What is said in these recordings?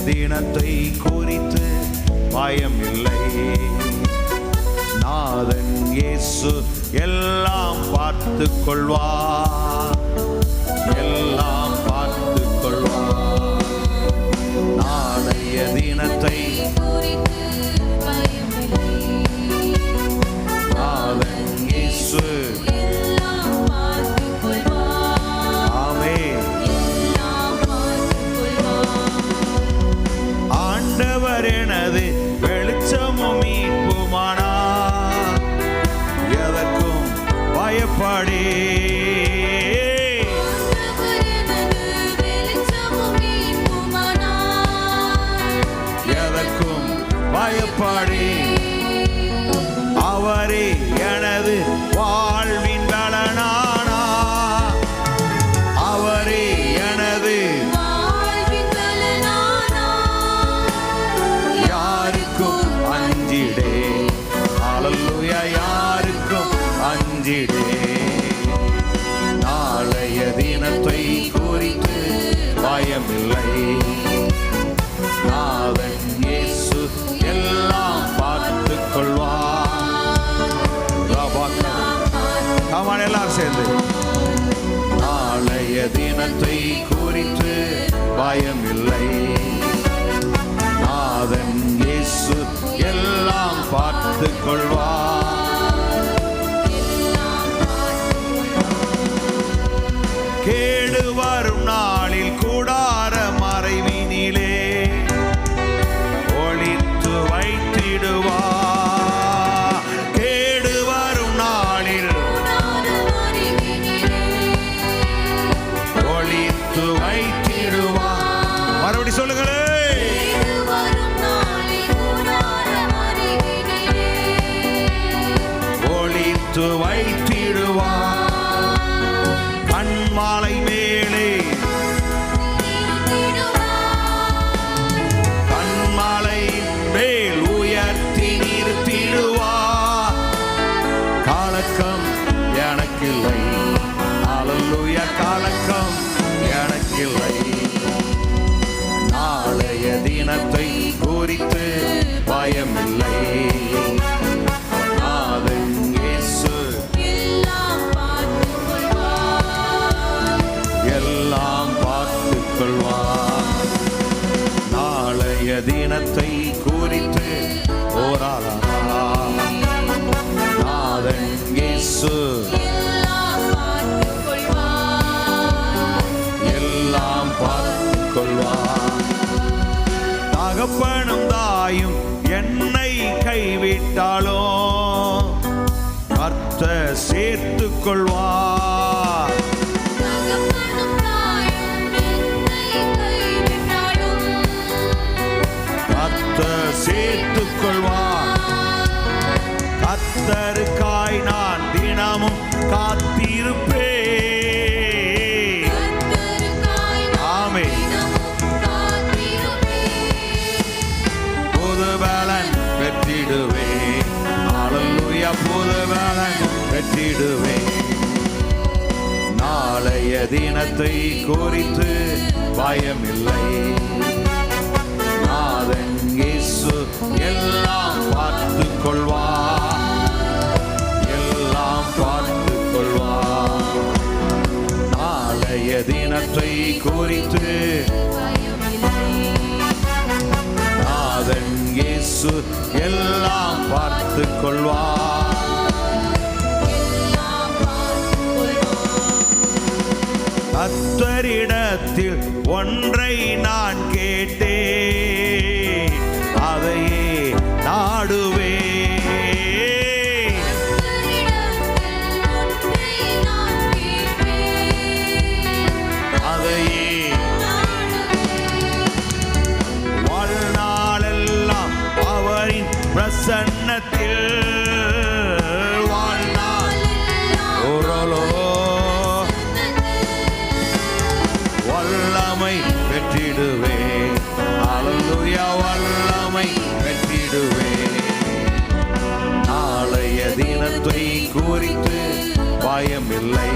தினத்தை குறித்து பயம் இல்லை. நாதன் இயேசு எல்லாம் பார்த்து கொள்வார், எல்லாம் பார்த்து கொள்வார். நாளைய தினத்தை நாதன் இயேசு எனது வெளிச்சமும் மீட்புமானார், எதற்கும் பயப்படே. எதற்கும் பயப்படே. அவரே எனது வாழ்வின் பலனானா, அவரே எனது யாருக்கும் அஞ்சிடே. நாளைய தினத்தை குறித்து பயமில்லை. நாதன் இயேசு எல்லாம் பார்த்து கொள்வார். எல்லாரும் சேர்ந்து நாளைய தினத்தை குறித்து பயமில்லை. நாதன் இயேசு எல்லாம் பார்த்து கொள்வார். கேடு வரும் நாளில் கூடார மறைவினிலே ஒளித்து வைத்திடுவார். கேடு வரும் நாளில் ஒளித்து வைத்திடுவார். மறுபடி சொல்லுங்களே. ஒளித்து வைத்திடுவார். கண்மாலை மேலே கண்மாலை மேல் உயர்த்தி நிறுத்திடுவார். கலக்கம் எனக்கில்லை, அல்லேலூயா, கலக்கம் எனக்கில்லை. நாளைய தினத்தை குறித்து பயமில்லை. நாளைய தினத்தை குறித்து போராடலாம். நாதன் இயேசு எல்லாம் பார்த்து கொள்வார். தகப்பனும் தாயும் என்னை கைவிட்டாலும் கர்த்தர் சேர்த்து கொள்வார். சேர்த்துக் கொள்வார். கர்த்தருக்காய் நான் தினமும் காத்திருப்பேன். ஆமென். புது பலன் பெற்றிடுவேன். அல்லேலூயா, புது பலன் பெற்றிடுவேன். நாளைய தினத்தை குறித்து பயமில்லை. நாதன் இயேசு எல்லாம் பார்த்து கொள்வார், எல்லாம் பார்த்து கொள்வார். நாளைய தினத்தை குறித்து நாதன் இயேசு எல்லாம் பார்த்து கொள்வார். கர்த்தரிடத்தில் ஒன்றை நான் கேட்டேன், அதையே நாடுவேன். அதையே வாழ்நாளெல்லாம் அவரின் பிரசன்னத்தில் வாழ்நாள் வல்லமை பெற்றிடுவேன். அல்லேலூயா, வல்லமை பெற்றிடுவேன். நாளைய தினத்தை குறித்து பயமில்லை.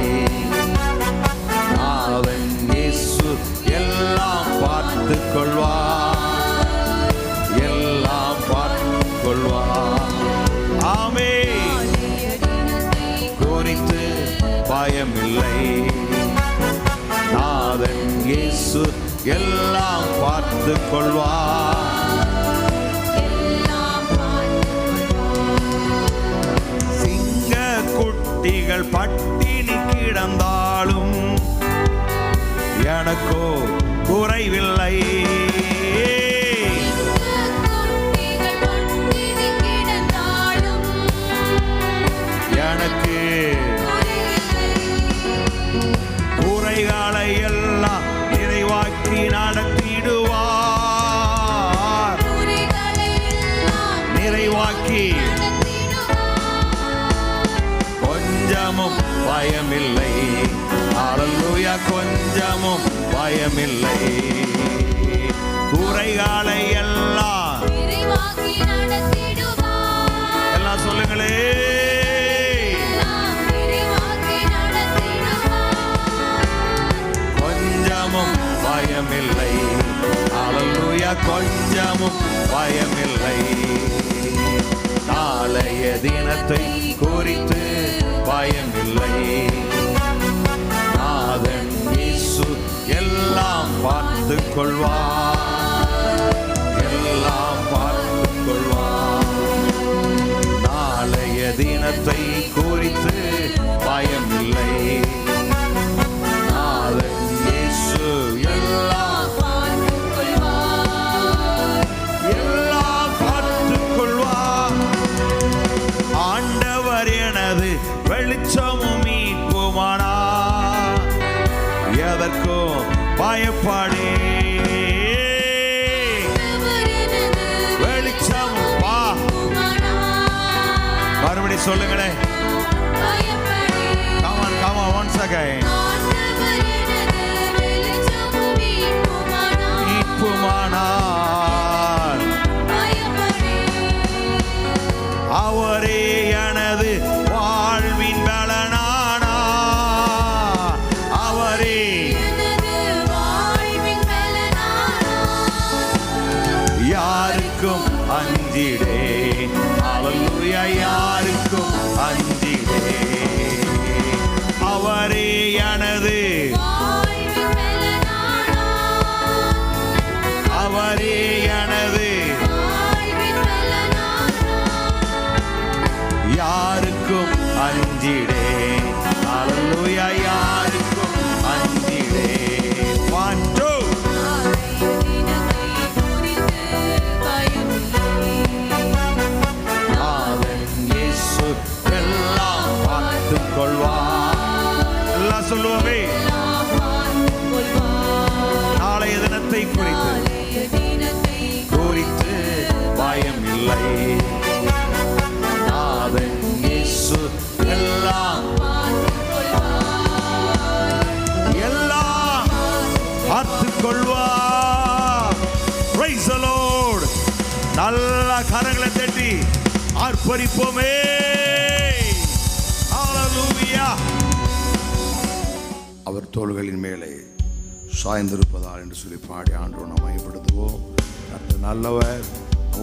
நாதன் இயேசு எல்லாம் பார்த்து கொள்வார். இயேசு எல்லாம் பார்த்து கொள்வார். சிங்க குட்டிகள் பட்டினி கிடந்தாலும் எனக்கோ குறைவில்லை. எனக்கு குறைகளை எல்லாம் நிறைவாக்கி நடத்திடுவார். நிறைவாக்கி கொஞ்சமும் பயமில்லை. அல்லேலூயா, கொஞ்சமும் பயமில்லை. குறைகளை எல்லாம் எல்லாம் சொல்லுங்களே. கொஞ்சமும் பயமில்லை. அல்லேலூயா, கொஞ்சமும் பயமில்லை. நாளைய தினத்தை குறித்து பயமில்லை. நாதன் இயேசு எல்லாம் பார்த்து கொள்வார். எல்லாம் பார்த்து கொள்வார். நாளைய தினத்தை குறித்து பயமில்லை. நாதன் இயேசு எல்லாம் பார்த்து கொள்வார். எல்லாம் பார்த்து கொள்வார். ஆண்டவர் எனது வெளிச்சமும் மீட்புமானார். எதற்கும் பயப்படே. வெளிச்சம் வா. மறுபடி சொல்லுங்களேன். Come on, come on, once again. மீட்புமானார். அவரே எனது வாழ்வின் பலனானார். அவரே யாருக்கும் அஞ்சிடே. அல்லேலூயா, யாருக்கும் அஞ்சிடே. அவரே எனது, அவரே எனது, யாருக்கும் அஞ்சிடே. அல்லேலூயா, யாருக்கும் அஞ்சிடே. One, two. எல்லாம் பார்த்து கொள்வார். எல்லாம் சொல்லுவோமே. நாளைய தினத்தை குறித்து பயம் இல்லை. நாதன் இயேசு எல்லாம் எல்லாம் பார்த்து கொள்வார். Praise the Lord. நல்ல கரங்களை தட்டி ஆர்ப்பரிப்போமே. ஹalleluya. அவர் தோள்களின் மேலே சாய்ந்திருப்பதால் என்று சொல்லி பாடி ஆண்டவரை நாம் மகிமைப்படுத்துவோம். கர்த்தர் நல்லவர்.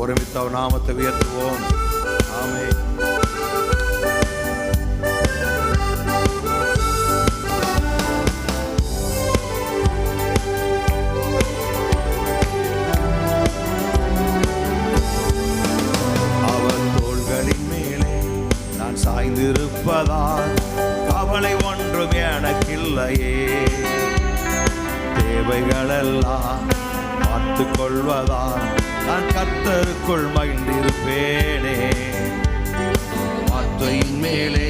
ஒருமித்த அவர் நாமத்தை உயர்த்துவோம். ஆமென். சாய்ந்திருப்பதால் கவலை ஒன்றும் எனக்கில்லையே. தேவைகளெல்லாம் பார்த்து கொள்வதால் நான் கர்த்தருக்குள் மகிழ்ந்திருப்பேனே. வார்த்தையின் மேலே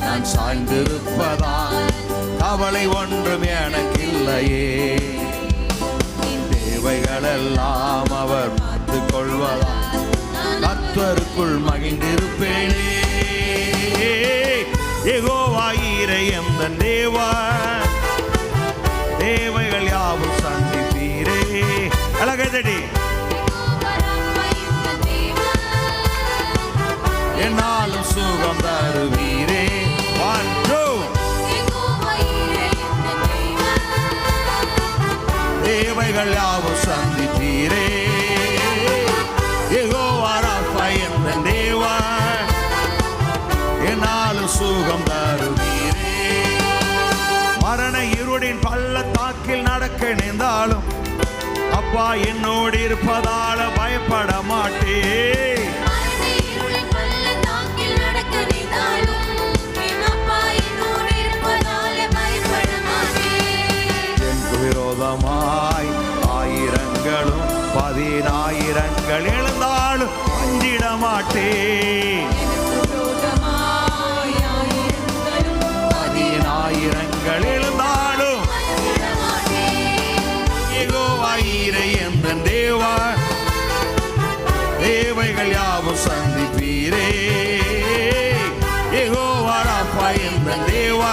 நான் சாய்ந்திருப்பதால் கவலை ஒன்றும் எனக்கில்லையே. தேவைகளெல்லாம் அவர் பார்த்து கொள்வதால் கர்த்தருக்குள் மகிழ்ந்திருப்பேனே. யெகோவா ஈரே எந்தன் தேவன், தேவைகள் யாவும் சந்திப்பீரே. அழகடி என்னாலும் சுகம் தருவீரே. One, two. தேவைகள் யாவும் சந்திப்பீரே. யெகோவா ராஃபா எந்தன் தேவன், என்னாலும் சுகம் தருவீரே. மரண இருளின் பள்ளத்தாக்கில் நடக்க நினைந்தாலும் அப்பா என்னோடு இருப்பதால பயப்பட மாட்டேன். எனக்கு விரோதமாய் ஆயிரங்களும் 10,000 எழுந்தாலும் அஞ்சிட மாட்டேன். 10,000 எழுந்தாலும் யெகோவா ஈரே எந்தன் தேவா, தேவைகள் யாவும் சந்திப்பீரே. யெகோவா ராஃபா எந்தன் தேவா,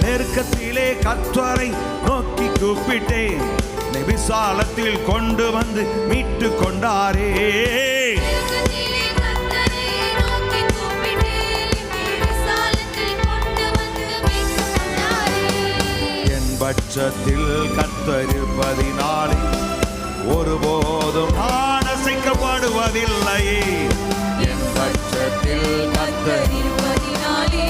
நெருக்கத்திலே கர்த்தரை நோக்கி கூப்பிட்டேன், விசாலத்தில் கொண்டு வந்து மீட்டு கொண்டாரே. என் பட்சத்தில் கர்த்தர் இருப்பதினாலே ஒருபோதும் நான் அசைக்கப்படுவதில்லையே. என் பட்சத்தில் கர்த்தர் இருப்பதினாலே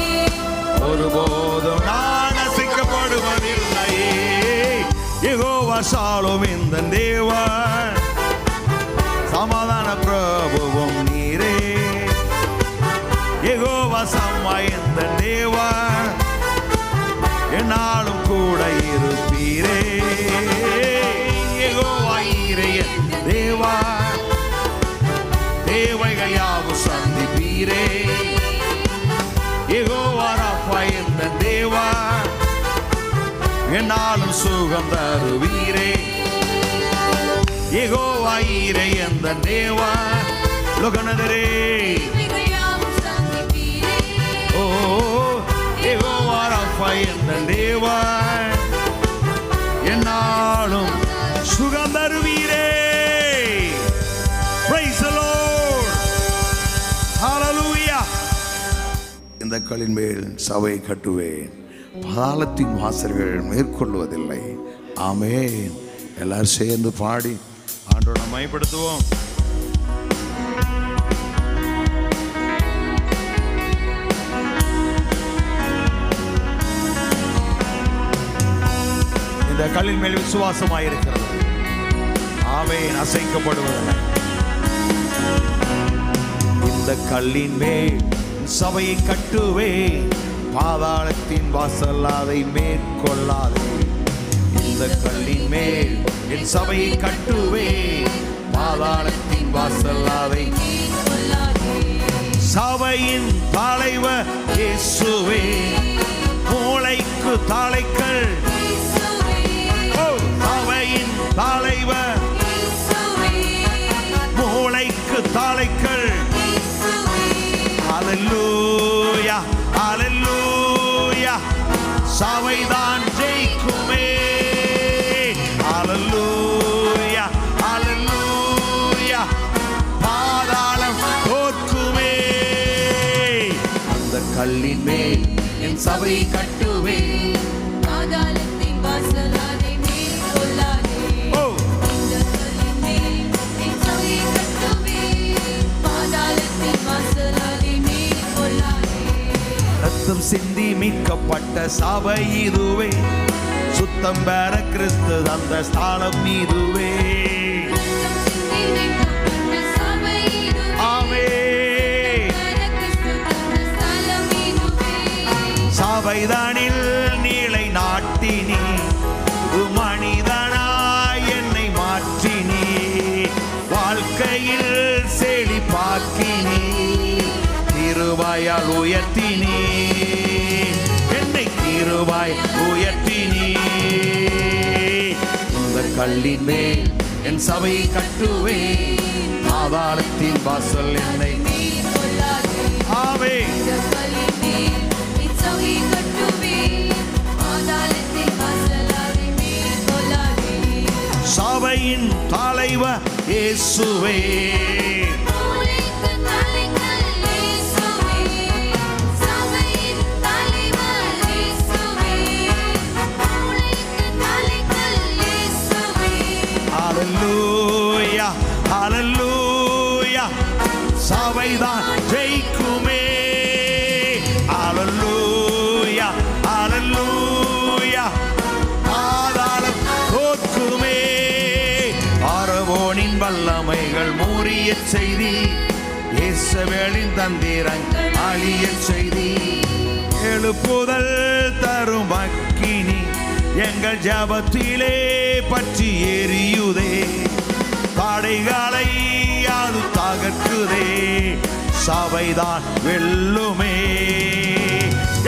ஒருபோதும் நான் அசைக்கப்படுவதில்லையே. யெகோவா ஷாலோம் எந்தன் தேவா, சமாதான பிரபுவும் நீரே. யெகோவா சம்மா எந்தன் தேவா, என்னாலும் கூட இருப்பீரே. யெகோவா ஈரே எந்தன் தேவா, தேவைகள் யாவும் சந்திப்பீரே. யெகோவா ராஃபா எந்தன் தேவா, என்னாலும் சுகம் தருவீரே. யெகோவா ஈரே எந்தன் தேவா, லோகநகரே ஓ யெகோவா ராஃபா எந்தன் தேவா, என்னாலும் சுகம் தருவீரே. Praise the Lord. Hallelujah. இந்த கல்லின் மேல் சபை கட்டுவேன், பாதாளத்தின் வாசல்கள் மேற்கொள்வதில்லை. ஆமென். எல்லாரும் சேர்ந்து பாடி ஆண்டவரை மகிமைப்படுத்துவோம். இந்த கல்லின் மேல் விசுவாசமாயிருக்கிறது. ஆமென். அசைக்கப்படுவதில்லை. இந்த கல்லின் மேல் சபையை கட்டுவேன், பாதாளத்தின் வாசல் அதை மேற்கொள்ளாதே. இந்த கல்லின் மேல் என் சபையை கட்டுவேன், பாதாளத்தின் வாசல் அதை மேற்கொள்ளாதே. சபையின் தலைவர் இயேசுவே, மூளைக்கு தலைகள். சபையின் தலைவர் மூளைக்கு தலைகள். ஹல்லேலூயா ஹல்லேலூயா, சபைதான் ஜெயிக்குமே. ஹல்லேலூயா ஹல்லேலூயா, பாதாளம் தோற்குமே. அந்த கல்லின் மேல் என் சபை கட்டுவேன், பாதாளத்தின் வாசல் அதை மேற்கொள்ளாதே. இந்த கல்லின் மேல் என் சபை கட்டுவேன், பாதாளத்தின் வாசல் அதை மேற்கொள்ளாதே. ரத்தம் சிந்தி மீட்கப்பட்ட சபை இதுவே, சுத்தம் பெற கிறிஸ்து அந்த ஸ்தானம் இதுவே. சபைதானில் நீளை நாட்டினி, மனிதனாய் என்னை மாற்றினி, வாழ்க்கையில் செழிப்பாக்கினி, கிருபையால் உயர்த்தினி, என்னை கிருபை உயர்த்தினி. இந்த கல்லின் மேல் என் சபை கட்டுவேன், பாதாளத்தின் வாசல் என்னை ஆவே. சபையின் தலைவர் இயேசுவே, ஹல்லேலூயா ஹல்லேலூயா, சபைதான் ஜெயிக்குமே. ஹல்லேலூயா செய்தி, இஸ்ரவேலின் தந்திரங்கள் அழிய செய்தி. எழுப்புதல் தரும் அக்கினி எங்கள் ஜபத்திலே பற்றி எரியுதே. தடைகளை அது தகர்க்குதே. சபைதான் வெல்லுமே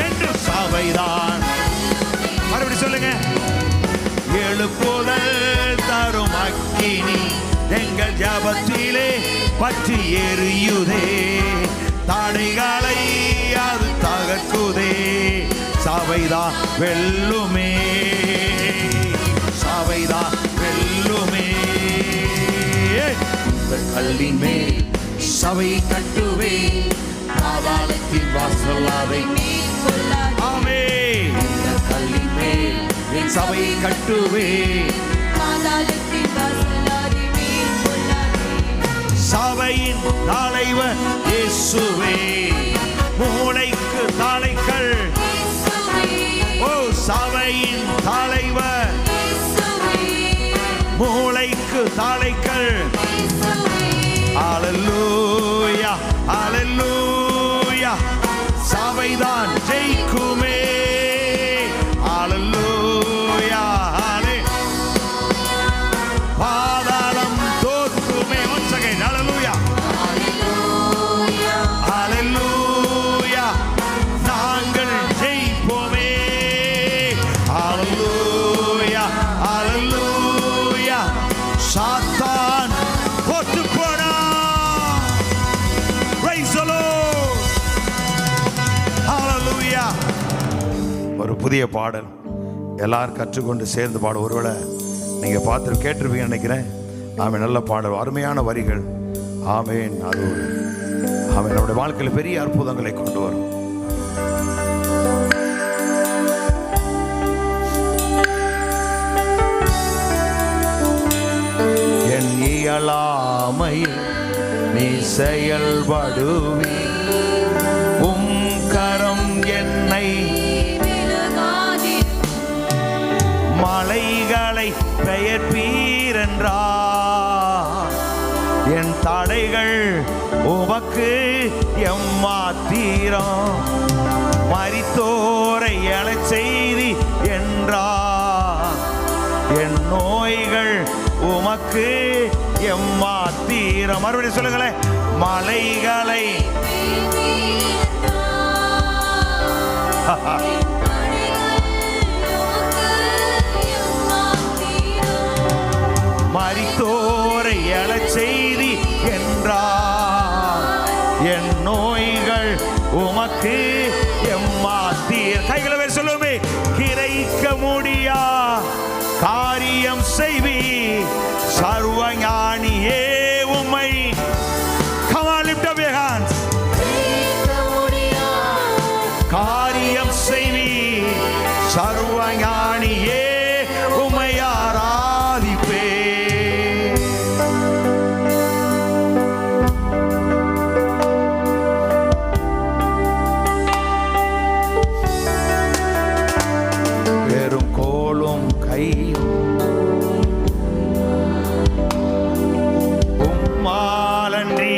என்று சபைதான். மறுபடியும் சொல்லுங்க. எழுப்புதல் தரும் அக்கினி எங்கள் ஜபத்திலே பற்றி எரியுதே. தடைகளை அது தகர்க்குதே. சபைதான் வெல்லுமே. சபைதான் வெல்லுமே. கல்லின் மேல் சபை கட்டுவே, பாதாளத்தின் வாசல் அதை ஆமே. கல்லின் மேல் சபை கட்டுவே, பாதாளத்தின் வாசல் அதை சபையின் தலைவர் இயேசுவே. மூளைக்கு தலைகள். ஓ சபையின் தலைவர், மூளைக்கு தலைகள். அல்லேலூயா அல்லேலூயா. சபைதான் ஜெயிக்குமே. அல்லேலூயா. பாதாளம் தோற்குமே. once again அல்லேலூயா அல்லேலூயா. நாங்கள் ஜெயிப்போமே. அல்லேலூயா அல்லேலூயா. சாத்தான் தோற்று போனான். praise the Lord. அல்லேலூயா. ஒரு புதிய பாடல் எல்லாரும் கற்றுக்கொண்டு சேர்ந்து பாட. ஒருவேளை நீங்க பார்த்து கேட்டிருப்பீங்கன்னு நினைக்கிறேன். ஆமென். நல்ல பாடல், அருமையான வரிகள். ஆமென். அது ஆமென். நம்முடைய வாழ்க்கையில் பெரிய அற்புதங்களை கொண்டு வரும். என் இயலாமையில் நீ செயல்படுவே, உம் கரம் என்னை மலைகளை பெயர்ப்பீரென்றார். என் தடைகள் உமக்கு எம்மாத்திரம், மரித்தோரை எழச் செய்தி என்றார். என் நோய்கள் உமக்கு எம்மாத்திரம். மறுபடியும் சொல்லுங்களேன். மலைகளை மரித்தோரை எழச் செய்தி என்றார். என் நோய்கள் உமக்கு எம்மாத்தீர். கைகளை வேறு சொல்லுமே. கிரைக்க முடியா காரியம் செய்வி, சர்வஞானியே உம்மை. Come on, lift up your hands. காரியம் செய்வி, சர்வஞானியே உம்மை ஆராதிப்பே. வெறும் கோலும் கையும் உம்மாலன்றி.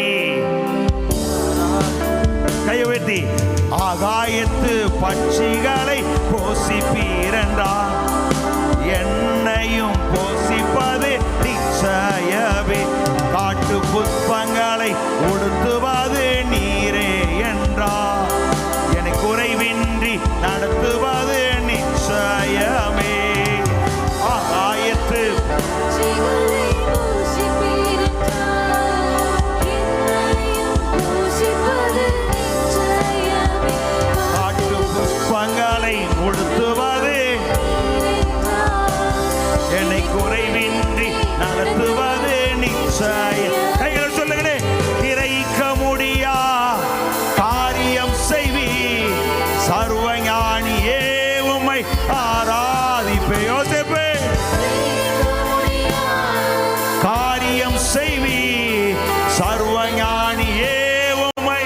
கையை உயர்த்தி. ஆகாயத்து பட்சிகளை போசிப்பீரென்றார். என்னையும் போசிப்பது நிச்சயமே. காட்டு புஷ்பங்களை உடுத்துவது நீரே என்றார். என்னை குறைவின்றி நடத்துவது நிச்சயமே. ஆகாயத்து புஷ்பங்களை உடுத்துவது, என்னை குறைவின்றி நடத்துவது நிச்சயம். கைகள் சொல்லுங்களே. கிரைக்க முடியா காரியம் செய்வி, சர்வஞானியே உம்மை ஆராதிப்பே. யோசிப்பே. காரியம் செய்வி, சர்வஞானியே உம்மை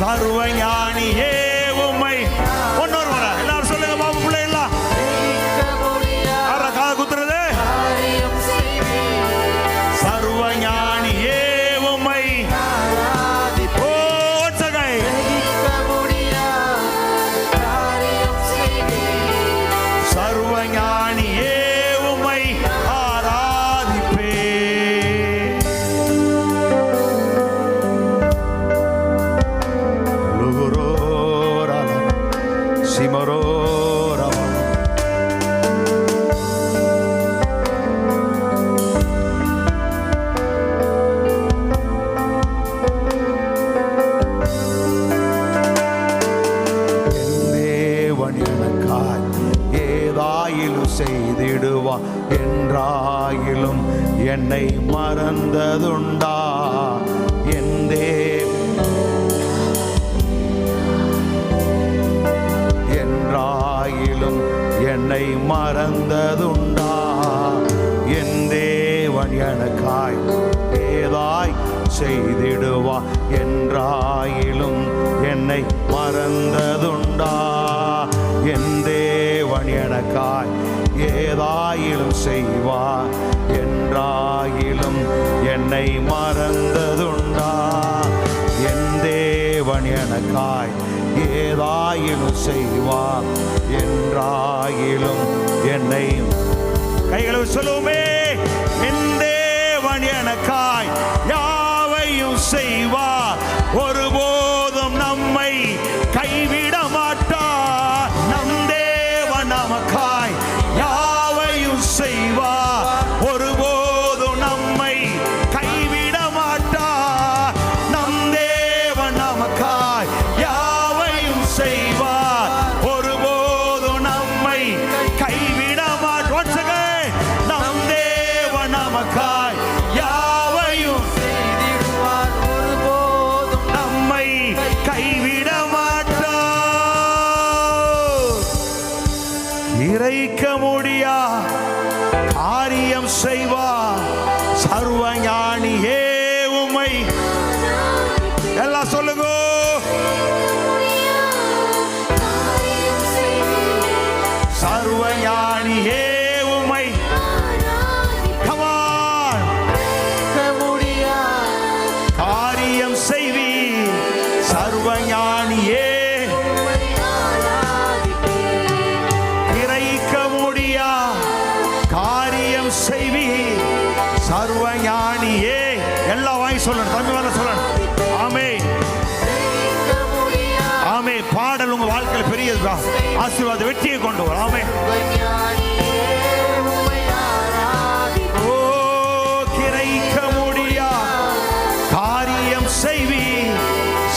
சர்வஞானியே உம்மை. இன்னொரு முறை எல்லாரும் சொல்லுங்க பாபு பிள்ளைகளா. மறந்ததுண்டா எந்தே என்றாயிலும் என்னை மறந்ததுண்டா என் தேவன் எனக்காய் ஏதாய் செய்திடுவா என்றாயிலும் என்னை மறந்ததுண்டா என் தேவன் எனக்காய் ஏதாயிலும் செய்வா என்றாயிலும் என்னை மறந்ததுண்டா என் தேவன் எனக்காய் ஏதாயிலும் செய்வா என்றாயிலும் என்னை கைகளை சொல்லுமே என் தேவன் எனக்காய் யாவையும் செய்வார் ஒருபோதும் நம்மை கைவிட மாட்டார் நம் தேவன் நமக்காய் யாவையும் செய்வார் ஒருபோதும் நம்மை கைவிட மாட்டார் நம் தேவன் நமக்காய் யாவையும் செய்வார் ஒருபோதும் நம்மை கைவிட மாட்டார் நம் தேவன் நமக்காய் யாவையும் செய்திடுவார் ஒருபோதும் நம்மை கைவிட மாட்டார் இறைக்க முடியா காரியம் செய்வார் சர்வஞானியே உம்மை எல்லாம் சொல்லுங்க சர்வஞானியே உம்மை கமான் காரியம் செய்வி சர்வஞானியே இறைக்க முடியா காரியம் செய்வி சர்வஞானியே எல்லாம் வாங்கி சொல்லணும் தம்பி வேலை சொல்லணும் ஆமே ஆமே பாடல் உங்க வாழ்க்கையில் பெரியதுதா ஆசீர்வாத வெற்றியை கொண்டு வரும் ஆமே ஓ கிரைக்க முடியா காரியம் செய்வி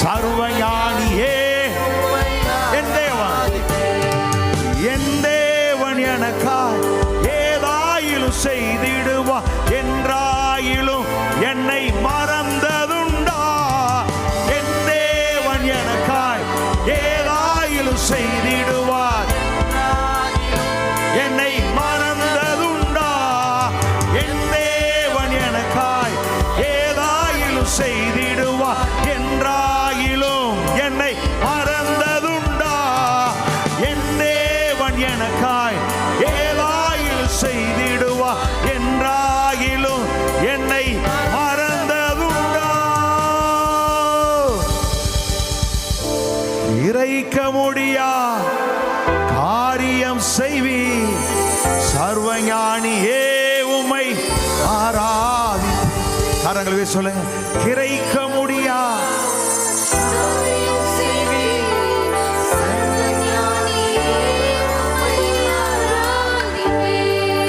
சர்வஞானியே என் தேவன் எனக்காய் ஏதாயிலும் செய்திடுவா என்றாயிலும் என்னை மறந்ததுண்டா என் தேவன் எனக்காய் ஏதாயிலும் செய்திடுவார் என்னை மறந்ததுண்டா என் தேவன் எனக்காய் ஏதாயிலும் செய்திடுவார் என்றாயிலும் என்னை மறந்ததுண்டா என் தேவன் எனக்காய் ஏதாயிலும் செய்திடுவா என்றாயிலும் என்னை மறந்ததுண்டா இறைக்க முடியா காரியம் செய்வி சர்வஞானியே உம்மை ஆராதி கரங்களை சொல்லுங்க கிரைக்க முடியா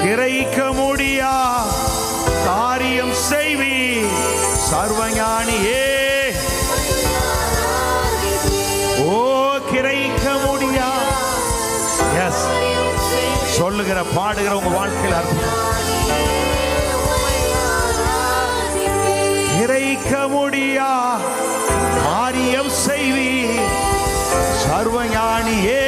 கிரைக்க முடியா காரியம் செய்வி சர்வஞானியே ஓ கிரைக்க முடியா எஸ் சொல்லுகிற பாடுகிற உங்க வாழ்க்கையில் அர்த்தம் கிரைக்க முடியா காரியம் செய்வி சர்வஞானியே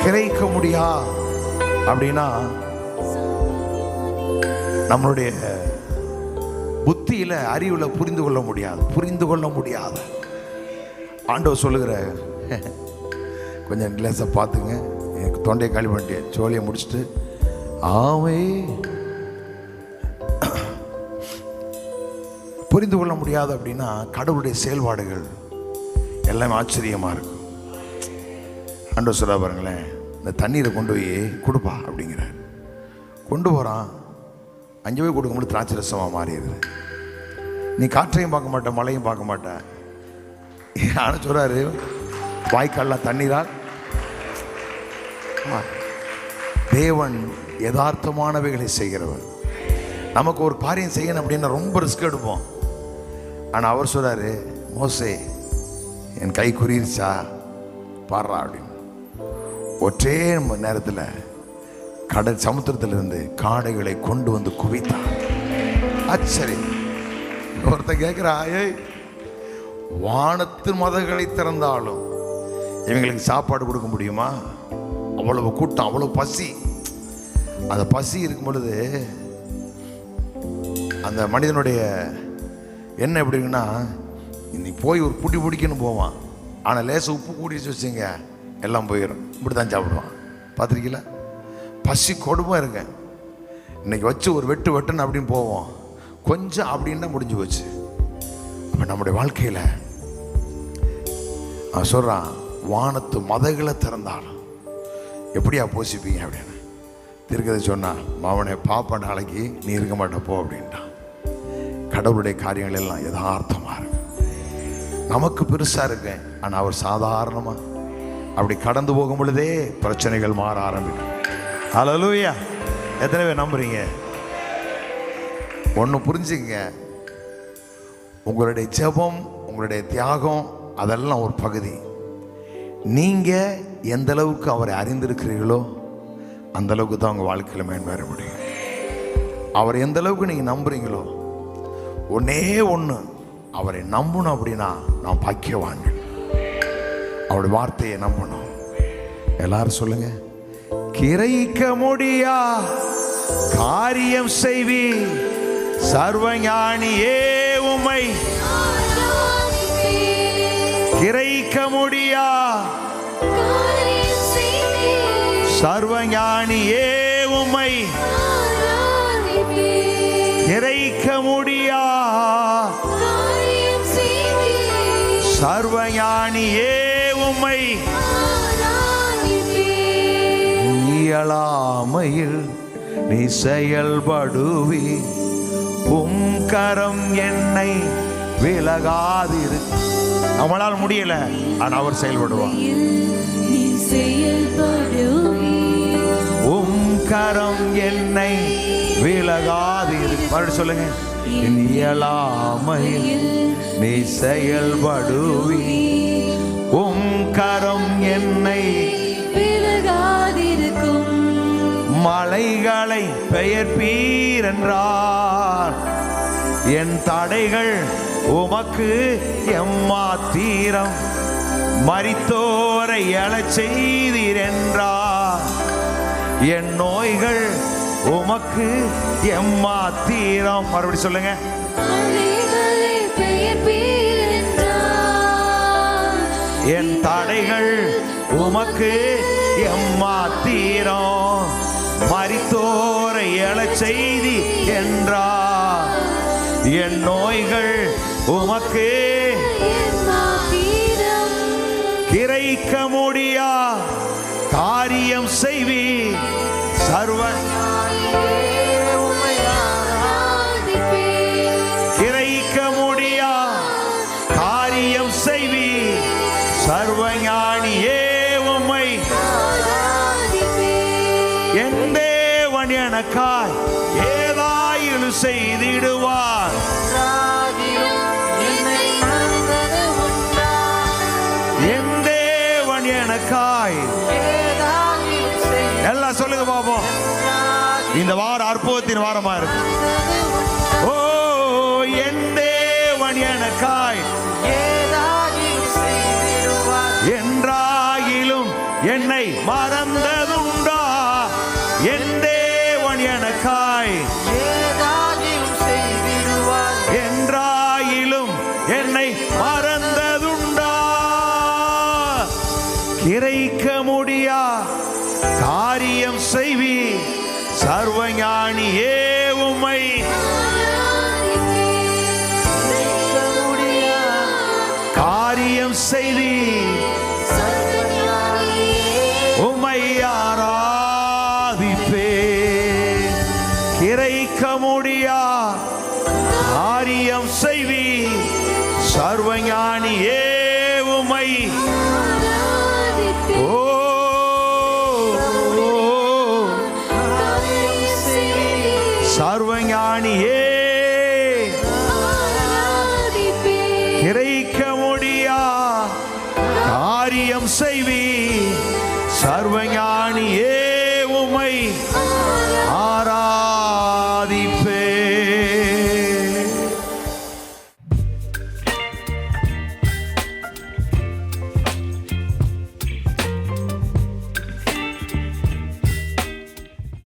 கிரைக்க முடியா அப்படின்னா நம்மளுடைய புத்தியில அறிவுல புரிந்து கொள்ள முடியாது ஆண்டவர் சொல்லுகிற கொஞ்சம் கிளாஸை பார்த்துங்க எனக்கு தொண்டையை காலி பண்ணிட்டு சோழியை முடிச்சுட்டு ஆவே புரிந்து கொள்ள முடியாது அப்படின்னா கடவுளுடைய செயல்பாடுகள் எல்லாமே ஆச்சரியமா இருக்கும் ஆண்டவர் சொல்ல பாருங்களேன் இந்த தண்ணீரை கொண்டு போய் கொடுப்பா அப்படிங்கிறார் கொண்டு போகிறான் அங்கே போய் கொடுக்கும்போது திராட்சை ரசமாக மாறிடுது நீ காற்றையும் பார்க்க மாட்டேன் மழையும் பார்க்க மாட்டேன் ஆனால் சொல்கிறாரு வாய்க்கால்லாம் தண்ணீரால் தேவன் யதார்த்தமானவைகளை செய்கிறவர் நமக்கு ஒரு காரியம் செய்யணும் அப்படின்னா ரொம்ப ரிஸ்க் எடுப்போம் ஆனால் அவர் சொல்கிறாரு மோசே என் கை குறிச்சா பாடுறா அப்படின்னு ஒற்றே நேரத்தில் கடல் சமுத்திரத்திலிருந்து காடைகளை கொண்டு வந்து குவித்தான். சரி, ஒருத்தன் கேட்கிறா, வானத்து மதகளை திறந்தாலும் இவங்களுக்கு சாப்பாடு கொடுக்க முடியுமா? அவ்வளவு கூட்டம், அவ்வளவு பசி. அந்த பசி இருக்கும் பொழுது அந்த மனிதனுடைய என்ன எப்படின்னா, இன்னைக்கு போய் ஒரு புடி பிடிக்கணும் போவான். ஆனால் லேச உப்பு கூடிச்சு வச்சுங்க எல்லாம் போயிடும். இப்படி தான் சாப்பிடுவான். பார்த்துருக்கீங்களா? பசி கொடுமை இருங்க. இன்னைக்கு வச்சு ஒரு வெட்டுன்னு அப்படின்னு போவோம். கொஞ்சம் அப்படின்னா முடிஞ்சு போச்சு. அப்போ நம்முடைய வாழ்க்கையில் அவன் சொல்கிறான், வானத்து மதகளை திறந்தாலும் எப்படியா போசிப்பீங்க அப்படின்னு. திருக்கதை சொன்னான், மாவனே பாப்பா நாளைக்கு நீ இருக்க மாட்டப்போ அப்படின்ட்டான். கடவுளுடைய காரியங்கள் எல்லாம் யதார்த்தமாக இருக்கு, நமக்கு பெருசாக இருக்கு. ஆனால் அவர் சாதாரணமாக அப்படி கடந்து போகும் பொழுதே பிரச்சனைகள் மாற ஆரம்பிக்கும். ஹல்லேலூயா! எத்தனை பேர் நம்புறீங்க? ஒன்று புரிஞ்சுங்க, உங்களுடைய ஜெபம், உங்களுடைய தியாகம் அதெல்லாம் ஒரு பகுதி. நீங்கள் எந்த அளவுக்கு அவரை அறிந்திருக்கிறீர்களோ அந்த அளவுக்கு தான் உங்கள் வாழ்க்கையில் மேன்மேற முடியும். அவர் எந்த அளவுக்கு நீங்கள் நம்புறீங்களோ, ஒன்னே ஒன்று, அவரை நம்பணும். அப்படின்னா நான் பாக்கியவான்கள். அவருடைய வார்த்தையை நம்பணும். எல்லாரும் சொல்லுங்க, கிரைக்க முடியா காரியம் செய்வி சர்வஞானியே உம்மை. கிரைக்க முடியா சர்வஞானியே உம்மை. கிரைக்க முடியா சர்வஞானியே உம்மை. இயலாமையில் நீ செயல்படுவி, உம் கரம் என்னை விலகாதிரு. நம்மளால் முடியல, ஆனா அவர் செயல்படுவார். உம் கரம் என்னை விலகாதிரு. மறுபடியும் சொல்லுங்க, இயலாமையில் நீ செயல்படுவி, உம் கரம் என்னை விலகாதிருக்கும். மலைகளை பெயர்ப்பீர் என்றார், என் தடைகள் உமக்கு எம்மாத்திரம். மரித்தோரை எழச் செய்தீர் என்றார், என் நோய்கள் உமக்கு எம்மாத்திரம். மறுபடி சொல்லுங்க, என் தடைகள் உமக்கு எம்மாத்திரம். மரித்தோரை எழச் செய்தி என்றார், என் நோய்கள் உமக்கு. கிரைக்க முடியா காரியம் செய்வி சர்வ. கிரைக்க முடியா காரியம் செய்வி சர்வஞானியே உம்மை. என் தேவன் எனக்காய் ஏதாயிலும் செய்திடுவார். என் தேவன் எனக்காய். எல்லாம் சொல்லுங்க பாப்போம். இந்த வாரம் அற்புதத்தின் வாரமா இருக்கு. ஓ, என் தேவன் எனக்காய் என்றாகிலும் என்னை மறந்ததுண்டா. என் தேவன் எனக்காய் என்றாகிலும் என்னை மறந்ததுண்டா. கிரைக்க முடியா காரியம் செய்வி சர்வஞானியே உம்மை. காரியம் செய்தி உம்மை ஆராதிப்பே. கிரைக்க முடியா காரியம் செய்வி சர்வஞானி